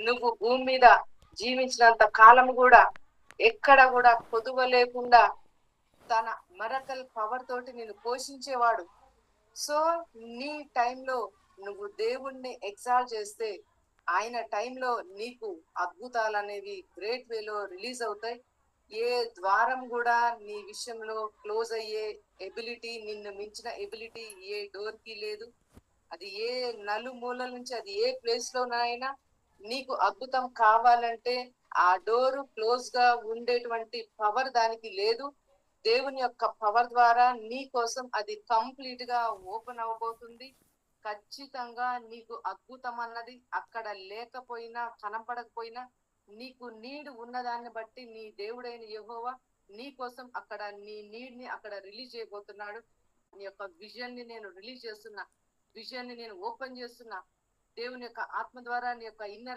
నువ్వు భూమి మీద జీవించినంత కాలం కూడా ఎక్కడ కూడా కొదువ లేకుండా తన మరకల్ పవర్ తోటి నిన్ను పోషించేవాడు. సో నీ టైంలో నువ్వు దేవుణ్ణి ఎగ్జాల్ట్ చేస్తే ఆయన టైంలో నీకు అద్భుతాలు అనేవి గ్రేట్ వేలో రిలీజ్ అవుతాయి. ఏ ద్వారం కూడా నీ విషయంలో క్లోజ్ అయ్యే ఎబిలిటీ, నిన్ను మించిన ఎబిలిటీ ఏ డోర్ కి లేదు. అది ఏ నలుమూలల నుంచి, అది ఏ ప్లేస్ లోనైనా నీకు అద్భుతం కావాలంటే ఆ డోరు క్లోజ్ గా ఉండేటువంటి పవర్ దానికి లేదు. దేవుని యొక్క పవర్ ద్వారా నీ కోసం అది కంప్లీట్ గా ఓపెన్ అవబోతుంది. ఖచ్చితంగా నీకు అద్భుతం అన్నది అక్కడ లేకపోయినా కనపడకపోయినా నీకు నీడ్ ఉన్నదాన్ని బట్టి నీ దేవుడైన యెహోవా నీ కోసం అక్కడ నీ నీడ్ ని అక్కడ రిలీజ్ చేయబోతున్నాడు. నీ యొక్క విజన్ ని నేను రిలీజ్ చేస్తున్నా, విజన్ ని నేను ఓపెన్ చేస్తున్నా. దేవుని యొక్క ఆత్మ ద్వారా నీ యొక్క ఇన్నర్